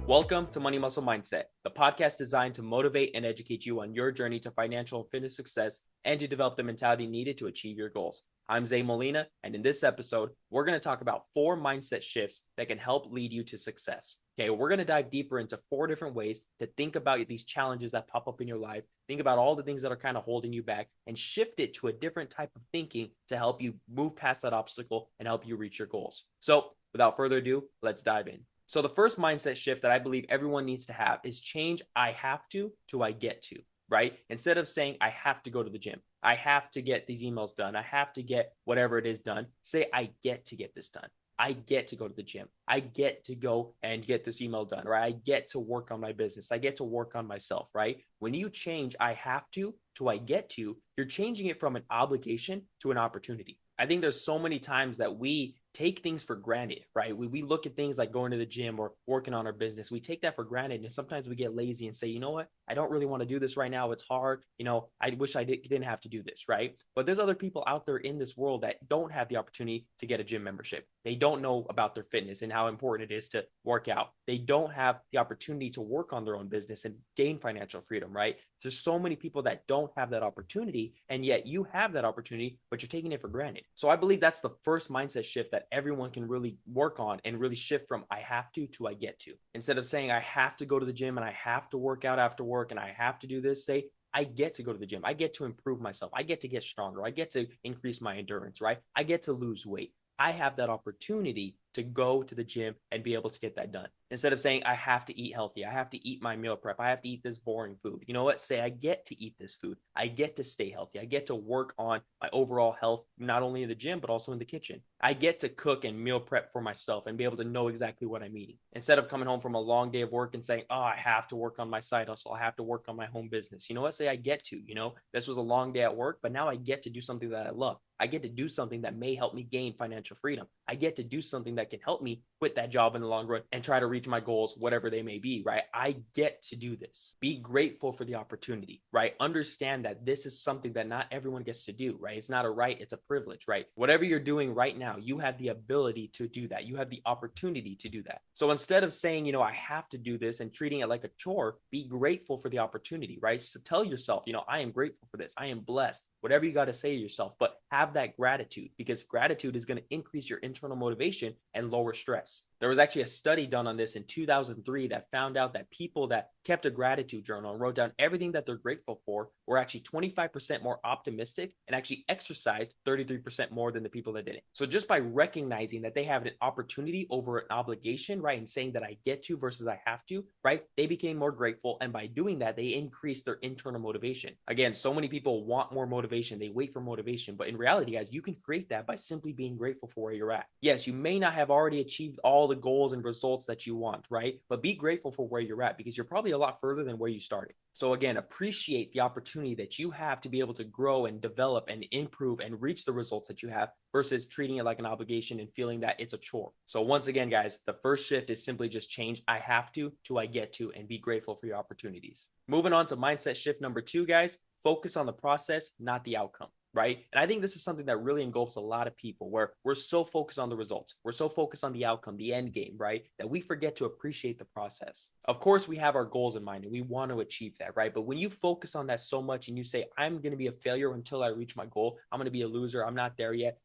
Welcome to Money Muscle Mindset, the podcast designed to motivate and educate you on your journey to financial and fitness success and to develop the mentality needed to achieve your goals. I'm Zay Molina, and in this episode, we're going to talk about 4 mindset shifts that can help lead you to success. Okay, we're going to dive deeper into 4 different ways to think about these challenges that pop up in your life, think about all the things that are kind of holding you back, and shift it to a different type of thinking to help you move past that obstacle and help you reach your goals. So, without further ado, let's dive in. So the first mindset shift that I believe everyone needs to have is change I have to I get to, right? Instead of saying I have to go to the gym, I have to get these emails done, I have to get whatever it is done, say I get to get this done. I get to go to the gym. I get to go and get this email done, right? I get to work on my business. I get to work on myself, right? When you change I have to I get to, you're changing it from an obligation to an opportunity. I think there's so many times that we take things for granted, right? We look at things like going to the gym or working on our business. We take that for granted. And sometimes we get lazy and say, you know what? I don't really want to do this right now. It's hard. I wish I didn't have to do this, right? But there's other people out there in this world that don't have the opportunity to get a gym membership. They don't know about their fitness and how important it is to work out. They don't have the opportunity to work on their own business and gain financial freedom, right? There's so many people that don't have that opportunity, and yet you have that opportunity, but you're taking it for granted. So I believe that's the first mindset shift that everyone can really work on and really shift from I have to I get to. Instead of saying I have to go to the gym and I have to work out after work and I have to do this, say I get to go to the gym. I get to improve myself. I get to get stronger. I get to increase my endurance, right? I get to lose weight. I have that opportunity to go to the gym and be able to get that done. Instead of saying I have to eat healthy, I have to eat my meal prep, I have to eat this boring food. You know what? Say I get to eat this food. I get to stay healthy. I get to work on my overall health, not only in the gym, but also in the kitchen. I get to cook and meal prep for myself and be able to know exactly what I'm eating. Instead of coming home from a long day of work and saying, oh, I have to work on my side hustle. I have to work on my home business. You know what? Say I get to, this was a long day at work, but now I get to do something that I love. I get to do something that may help me gain financial freedom. I get to do something that can help me quit that job in the long run and try to reach my goals, whatever they may be, right? I get to do this. Be grateful for the opportunity, right? Understand that this is something that not everyone gets to do, right? It's not a right, it's a privilege, right? Whatever you're doing right now, you have the ability to do that. You have the opportunity to do that. So instead of saying, I have to do this and treating it like a chore, be grateful for the opportunity, right? So tell yourself, I am grateful for this. I am blessed. Whatever you got to say to yourself, but have that gratitude, because gratitude is going to increase your internal motivation and lower stress. There was actually a study done on this in 2003 that found out that people that kept a gratitude journal and wrote down everything that they're grateful for were actually 25% more optimistic and actually exercised 33% more than the people that didn't. So just by recognizing that they have an opportunity over an obligation, right, and saying that I get to versus I have to, right, they became more grateful. And by doing that, they increased their internal motivation. Again, so many people want more motivation. They wait for motivation. But in reality, guys, you can create that by simply being grateful for where you're at. Yes, you may not have already achieved all the goals and results that you want, right? But be grateful for where you're at, because you're probably a lot further than where you started. So again, appreciate the opportunity that you have to be able to grow and develop and improve and reach the results that you have versus treating it like an obligation and feeling that it's a chore. So once again, guys, the first shift is simply just change I have to I get to, and be grateful for your opportunities. Moving on to mindset shift number 2, guys, focus on the process, not the outcome. Right? And I think this is something that really engulfs a lot of people, where we're so focused on the results. We're so focused on the outcome, the end game, right? That we forget to appreciate the process. Of course, we have our goals in mind and we want to achieve that, right? But when you focus on that so much and you say, I'm going to be a failure until I reach my goal, I'm going to be a loser, I'm not there yet.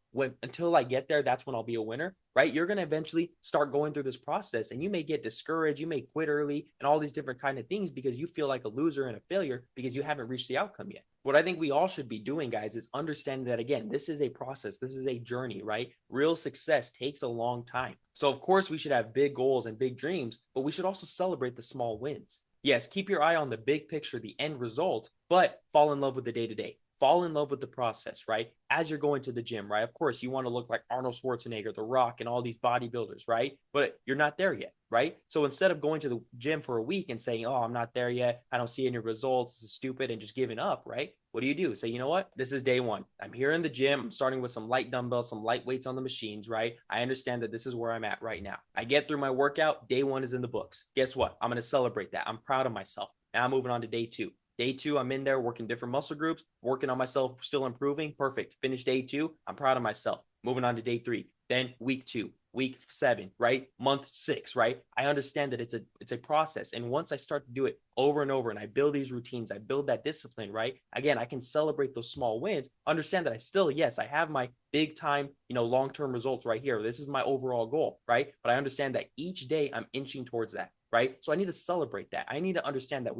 Until I get there, that's when I'll be a winner, right? You're going to eventually start going through this process, and you may get discouraged. You may quit early and all these different kind of things because you feel like a loser and a failure because you haven't reached the outcome yet. What I think we all should be doing, guys, is understanding that, again, this is a process. This is a journey, right? Real success takes a long time. So of course we should have big goals and big dreams, but we should also celebrate the small wins. Yes, keep your eye on the big picture, the end result, but fall in love with the day-to-day. Fall in love with the process, right? As you're going to the gym, right? Of course, you want to look like Arnold Schwarzenegger, The Rock, and all these bodybuilders, right? But you're not there yet, right? So instead of going to the gym for a week and saying, oh, I'm not there yet, I don't see any results, this is stupid, and just giving up, right? What do? Say, you know what? This is day 1. I'm here in the gym. I'm starting with some light dumbbells, some light weights on the machines, right? I understand that this is where I'm at right now. I get through my workout. Day 1 is in the books. Guess what? I'm going to celebrate that. I'm proud of myself. Now I'm moving on to day 2. Day 2, I'm in there working different muscle groups, working on myself, still improving. Perfect. Finish day 2. I'm proud of myself. Moving on to day 3. Then week 2. week 7, right? Month 6, right? I understand that it's a process. And once I start to do it over and over and I build these routines, I build that discipline, right? Again, I can celebrate those small wins, understand that I still, yes, I have my big time, long-term results right here. This is my overall goal, right? But I understand that each day I'm inching towards that. Right. So I need to celebrate that. I need to understand that,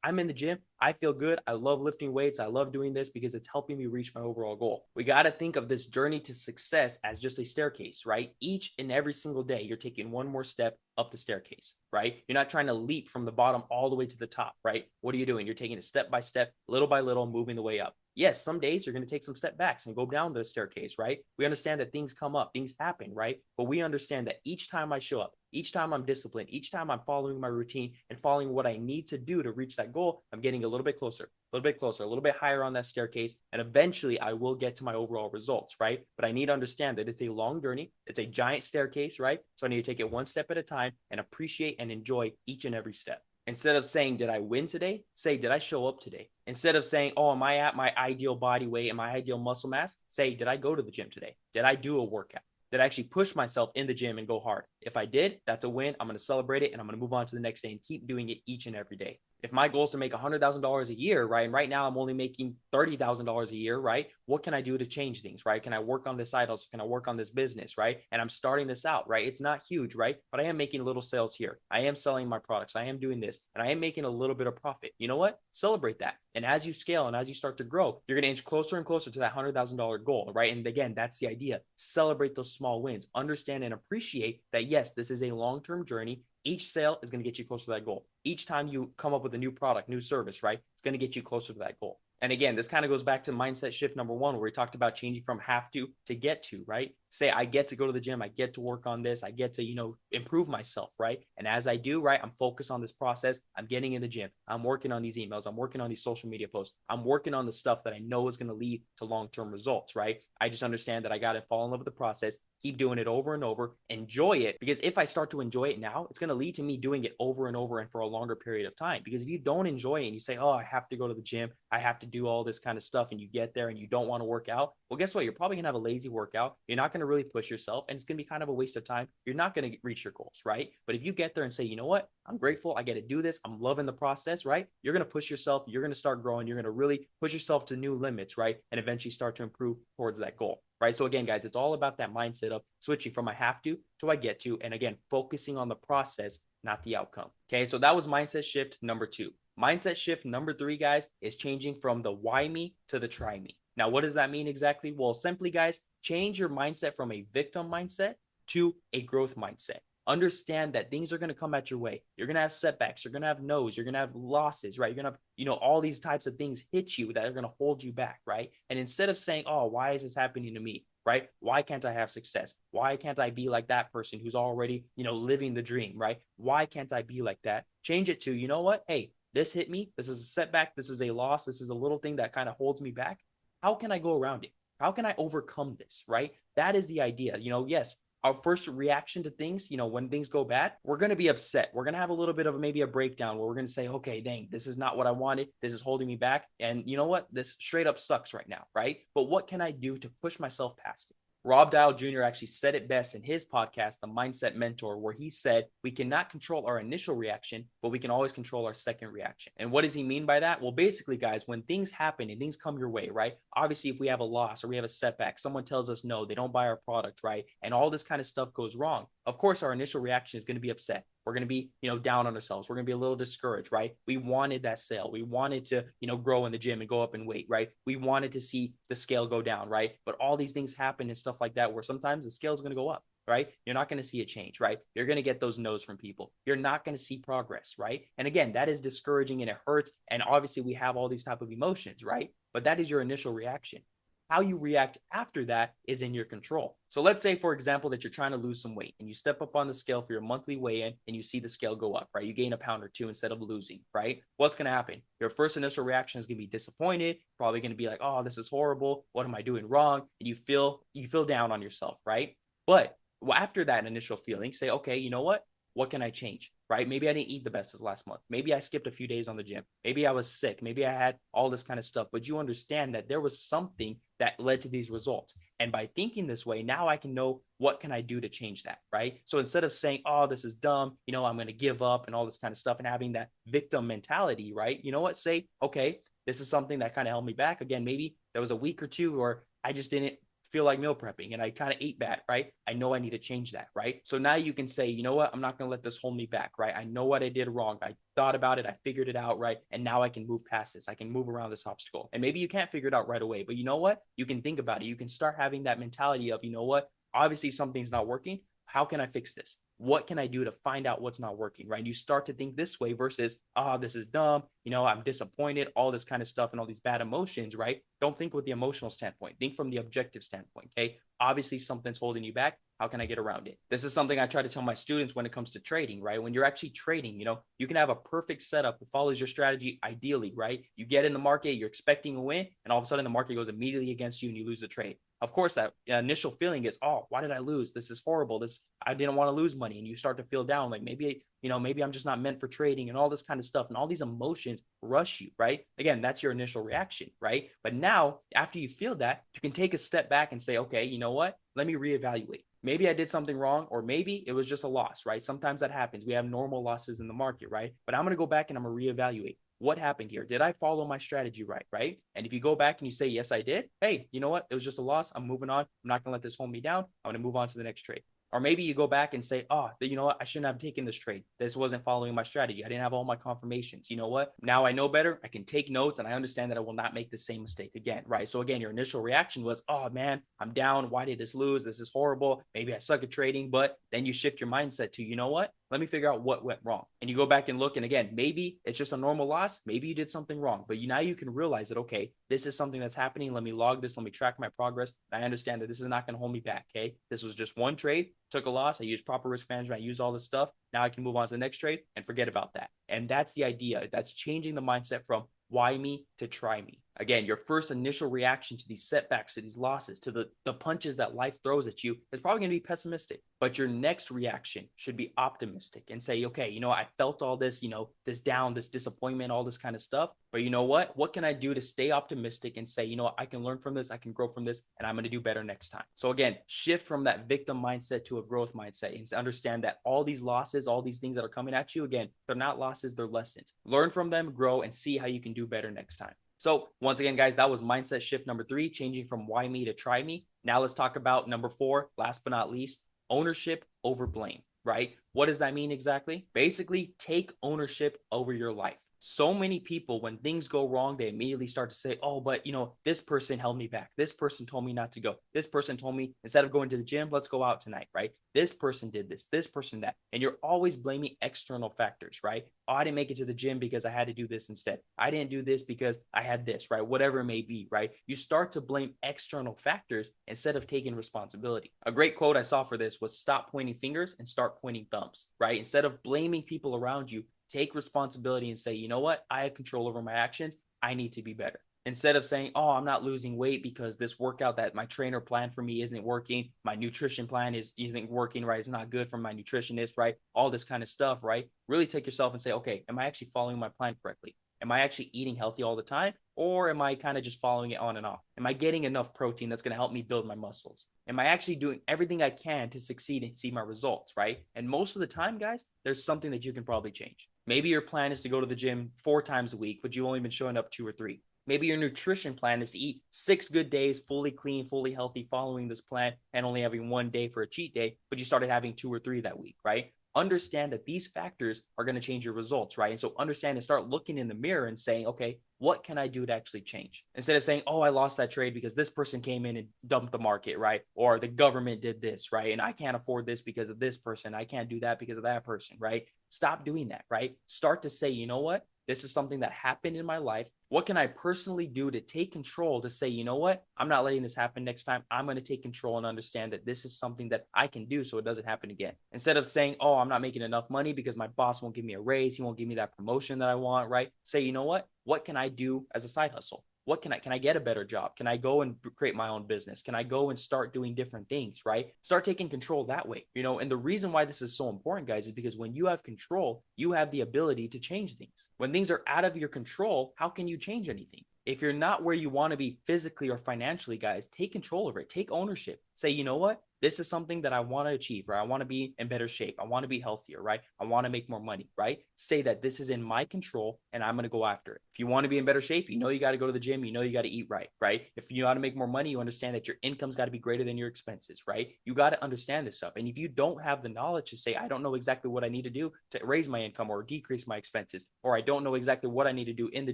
I'm in the gym. I feel good. I love lifting weights. I love doing this because it's helping me reach my overall goal. We got to think of this journey to success as just a staircase, right? Each and every single day, you're taking one more step up the staircase, right? You're not trying to leap from the bottom all the way to the top, right? What are you doing? You're taking it step by step, little by little, moving the way up. Yes, some days you're going to take some step backs and go down the staircase, right? We understand that things come up, things happen, right? But we understand that each time I show up, each time I'm disciplined, each time I'm following my routine and following what I need to do to reach that goal, I'm getting a little bit closer, a little bit higher on that staircase. And eventually I will get to my overall results, right? But I need to understand that it's a long journey. It's a giant staircase, right? So I need to take it one step at a time and appreciate and enjoy each and every step. Instead of saying, did I win today? Say, did I show up today? Instead of saying, oh, am I at my ideal body weight and my ideal muscle mass? Say, did I go to the gym today? Did I do a workout? Did I actually push myself in the gym and go hard? If I did, that's a win. I'm going to celebrate it and I'm going to move on to the next day and keep doing it each and every day. If my goal is to make $100,000 a year, right? And right now I'm only making $30,000 a year, right? What can I do to change things, right? Can I work on this side hustle? Can I work on this business, right? And I'm starting this out, right? It's not huge, right? But I am making little sales here. I am selling my products. I am doing this and I am making a little bit of profit. You know what? Celebrate that. And as you scale and as you start to grow, you're going to inch closer and closer to that $100,000 goal, right? And again, that's the idea. Celebrate those small wins. Understand and appreciate that, yes, this is a long-term journey. Each sale is going to get you closer to that goal. Each time you come up with a new product, new service, right? It's going to get you closer to that goal. And again, this kind of goes back to mindset shift number 1, where we talked about changing from have to get to, right? Say, I get to go to the gym. I get to work on this. I get to, improve myself, right? And as I do, right, I'm focused on this process. I'm getting in the gym. I'm working on these emails. I'm working on these social media posts. I'm working on the stuff that I know is going to lead to long-term results, right? I just understand that I got to fall in love with the process, keep doing it over and over, enjoy it. Because if I start to enjoy it now, it's going to lead to me doing it over and over and for a longer period of time. Because if you don't enjoy it and you say, oh, I have to go to the gym, I have to do all this kind of stuff, and you get there and you don't want to work out, well, guess what? You're probably going to have a lazy workout. You're not going to really push yourself, and it's going to be kind of a waste of time. You're not going to reach your goals, right? But if you get there and say, you know what? I'm grateful. I get to do this. I'm loving the process, right? You're going to push yourself. You're going to start growing. You're going to really push yourself to new limits, right? And eventually start to improve towards that goal, right? So again, guys, it's all about that mindset of switching from I have to I get to. And again, focusing on the process, not the outcome. Okay. So that was mindset shift number 2. Mindset shift number 3, guys, is changing from the why me to the try me. Now, what does that mean exactly? Well, simply, guys, change your mindset from a victim mindset to a growth mindset. Understand that things are going to come at your way. You're going to have setbacks. You're going to have no's. You're going to have losses, right? You're going to have, all these types of things hit you that are going to hold you back, right? And instead of saying, oh, why is this happening to me, right? Why can't I have success? Why can't I be like that person who's already, living the dream, right? Why can't I be like that? Change it to, you know what? Hey, this hit me. This is a setback. This is a loss. This is a little thing that kind of holds me back. How can I go around it? How can I overcome this, right? That is the idea. Yes, our first reaction to things, when things go bad, we're going to be upset. We're going to have a little bit of maybe a breakdown where we're going to say, okay, dang, this is not what I wanted. This is holding me back. And you know what? This straight up sucks right now, right? But what can I do to push myself past it? Rob Dial Jr. actually said it best in his podcast, The Mindset Mentor, where he said, we cannot control our initial reaction, but we can always control our second reaction. And what does he mean by that? Well, basically, guys, when things happen and things come your way, right? Obviously, if we have a loss or we have a setback, someone tells us no, they don't buy our product, right? And all this kind of stuff goes wrong. Of course, our initial reaction is going to be upset. We're going to be, down on ourselves. We're going to be a little discouraged, right? We wanted that sale. We wanted to, grow in the gym and go up in weight, right? We wanted to see the scale go down, right? But all these things happen and stuff like that, where sometimes the scale is going to go up, right? You're not going to see a change, right? You're going to get those no's from people. You're not going to see progress, right? And again, that is discouraging and it hurts. And obviously we have all these type of emotions, right? But that is your initial reaction. How you react after that is in your control. So let's say, for example, that you're trying to lose some weight and you step up on the scale for your monthly weigh-in and you see the scale go up, right? You gain a pound or 2 instead of losing, right? What's going to happen? Your first initial reaction is going to be disappointed, probably going to be like, oh, this is horrible. What am I doing wrong? And you feel down on yourself, right? But after that initial feeling, say, okay, you know what? What can I change, right? Maybe I didn't eat the best this last month. Maybe I skipped a few days on the gym. Maybe I was sick. Maybe I had all this kind of stuff. But you understand that there was something that led to these results. And by thinking this way, now I can know what can I do to change that, right? So instead of saying, oh, this is dumb, I'm going to give up and all this kind of stuff and having that victim mentality, right? You know what? Say, okay, this is something that kind of held me back. Again, maybe there was a week or two where I just didn't feel like meal prepping and I kind of ate bad, right? I know I need to change that, right? So now you can say, you know what? I'm not going to let this hold me back, right? I know what I did wrong. I thought about it. I figured it out, right? And now I can move past this. I can move around this obstacle. And maybe you can't figure it out right away, but you know what? You can think about it. You can start having that mentality of, you know what? Obviously something's not working. How can I fix this? What can I do to find out what's not working, right? You start to think this way versus, this is dumb. I'm disappointed, all this kind of stuff and all these bad emotions, right? Don't think with the emotional standpoint. Think from the objective standpoint, okay? Obviously, something's holding you back. How can I get around it? This is something I try to tell my students when it comes to trading, right? When you're actually trading, you can have a perfect setup that follows your strategy ideally, right? You get in the market, you're expecting a win, and all of a sudden the market goes immediately against you and you lose the trade. Of course, that initial feeling is, oh, why did I lose? This is horrible. I didn't want to lose money. And you start to feel down, like maybe I'm just not meant for trading and all this kind of stuff. And all these emotions rush you, right? Again, that's your initial reaction, right? But now, after you feel that, you can take a step back and say, okay, you know what? Let me reevaluate. Maybe I did something wrong, or maybe it was just a loss, right? Sometimes that happens. We have normal losses in the market, right? But I'm going to go back and I'm going to reevaluate. What happened here? Did I follow my strategy right? And if you go back and you say, yes, I did. Hey, you know what? It was just a loss. I'm moving on. I'm not going to let this hold me down. I'm going to move on to the next trade. Or maybe you go back and say, you know what? I shouldn't have taken this trade. This wasn't following my strategy. I didn't have all my confirmations. You know what? Now I know better. I can take notes and I understand that I will not make the same mistake again, right? So again, your initial reaction was, oh man, I'm down. Why did this lose? This is horrible. Maybe I suck at trading. But then you shift your mindset to, you know what? Let me figure out what went wrong. And you go back and look. And again, maybe it's just a normal loss. Maybe you did something wrong. But now you can realize that, okay, this is something that's happening. Let me log this. Let me track my progress. And I understand that this is not going to hold me back, okay? This was just one trade. Took a loss. I used proper risk management. I used all this stuff. Now I can move on to the next trade and forget about that. And that's the idea. That's changing the mindset from why me to try me. Again, your first initial reaction to these setbacks, to these losses, to the punches that life throws at you is probably going to be pessimistic. But your next reaction should be optimistic and say, okay, I felt all this, this down, this disappointment, all this kind of stuff. But you know what? What can I do to stay optimistic and say, I can learn from this, I can grow from this, and I'm going to do better next time. So again, shift from that victim mindset to a growth mindset and understand that all these losses, all these things that are coming at you, again, they're not losses, they're lessons. Learn from them, grow, and see how you can do better next time. So once again, guys, that was mindset shift number 3, changing from why me to try me. Now let's talk about number 4, last but not least, ownership over blame, right? What does that mean exactly? Basically, take ownership over your life. So many people, when things go wrong, they immediately start to say, oh, but this person held me back. This person told me not to go. This person told me instead of going to the gym, let's go out tonight, right? This person did this person that. And you're always blaming external factors, right? Oh, I didn't make it to the gym because I had to do this instead. I didn't do this because I had this, right? Whatever it may be, right? You start to blame external factors instead of taking responsibility. A great quote I saw for this was stop pointing fingers and start pointing thumbs, right? Instead of blaming people around you, take responsibility and say, you know what? I have control over my actions. I need to be better. Instead of saying, oh, I'm not losing weight because this workout that my trainer planned for me isn't working. My nutrition plan isn't working, right? It's not good for my nutritionist, right? All this kind of stuff, right? Really take yourself and say, okay, am I actually following my plan correctly? Am I actually eating healthy all the time? Or am I kind of just following it on and off? Am I getting enough protein that's going to help me build my muscles? Am I actually doing everything I can to succeed and see my results, right? And most of the time, guys, there's something that you can probably change. Maybe your plan is to go to the gym 4 times a week, but you've only been showing up 2 or 3. Maybe your nutrition plan is to eat 6 good days, fully clean, fully healthy, following this plan and only having 1 day for a cheat day, but you started having 2 or 3 that week, right? Understand that these factors are going to change your results, right? And so understand and start looking in the mirror and saying, okay, what can I do to actually change? Instead of saying, oh, I lost that trade because this person came in and dumped the market, right? Or the government did this, right? And I can't afford this because of this person. I can't do that because of that person, right? Stop doing that, right? Start to say, you know what? This is something that happened in my life. What can I personally do to take control to say, you know what? I'm not letting this happen next time. I'm going to take control and understand that this is something that I can do so it doesn't happen again. Instead of saying, oh, I'm not making enough money because my boss won't give me a raise. He won't give me that promotion that I want, right? Say, you know what? What can I do as a side hustle? Can I get a better job? Can I go and create my own business? Can I go and start doing different things, right? Start taking control that way, and the reason why this is so important, guys, is because when you have control, you have the ability to change things. When things are out of your control, how can you change anything? If you're not where you want to be physically or financially, guys, take control over it. Take ownership. Say, you know what? This is something that I want to achieve, right? I want to be in better shape. I want to be healthier, right? I want to make more money, right? Say that this is in my control and I'm going to go after it. If you want to be in better shape, you got to go to the gym. You got to eat right, right? If you want to make more money, you understand that your income's got to be greater than your expenses, right? You got to understand this stuff. And if you don't have the knowledge to say, I don't know exactly what I need to do to raise my income or decrease my expenses, or I don't know exactly what I need to do in the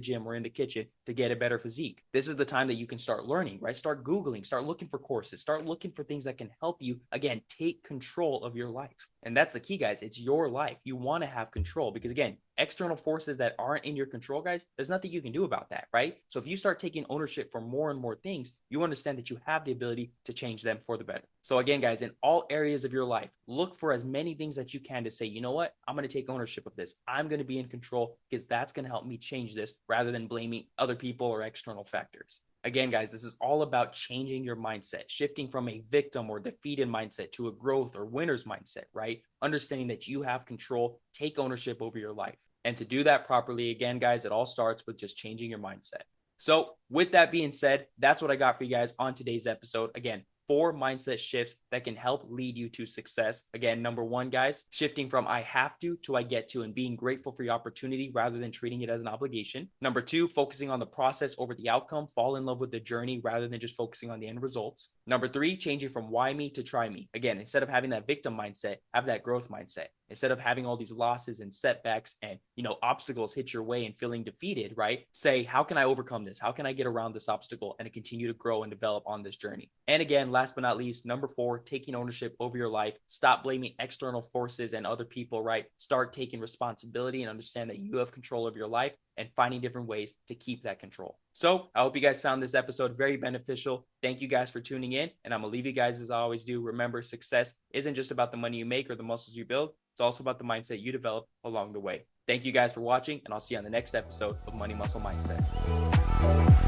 gym or in the kitchen to get a better physique, this is the time that you can start learning, right? Start Googling, start looking for courses, start looking for things that can help you, again, take control of your life. And that's the key, guys. It's your life. You want to have control because, again, external forces that aren't in your control, guys, there's nothing you can do about that, right? So if you start taking ownership for more and more things, you understand that you have the ability to change them for the better. So again, guys, in all areas of your life, look for as many things that you can to say, you know what? I'm going to take ownership of this. I'm going to be in control because that's going to help me change this rather than blaming other people or external factors. Again, guys, this is all about changing your mindset, shifting from a victim or defeated mindset to a growth or winner's mindset, right? Understanding that you have control, take ownership over your life. And to do that properly, again, guys, it all starts with just changing your mindset. So with that being said, that's what I got for you guys on today's episode. Again, 4 mindset shifts that can help lead you to success. Again, number 1, guys, shifting from I have to I get to and being grateful for your opportunity rather than treating it as an obligation. Number 2, focusing on the process over the outcome. Fall in love with the journey rather than just focusing on the end results. Number 3, changing from why me to try me. Again, instead of having that victim mindset, have that growth mindset. Instead of having all these losses and setbacks and, obstacles hit your way and feeling defeated, right? Say, how can I overcome this? How can I get around this obstacle and continue to grow and develop on this journey? And again, last but not least, number 4, taking ownership over your life. Stop blaming external forces and other people, right? Start taking responsibility and understand that you have control of your life and finding different ways to keep that control. So I hope you guys found this episode very beneficial. Thank you guys for tuning in. And I'm going to leave you guys as I always do. Remember, success isn't just about the money you make or the muscles you build. It's also about the mindset you develop along the way. Thank you guys for watching, and I'll see you on the next episode of Money Muscle Mindset.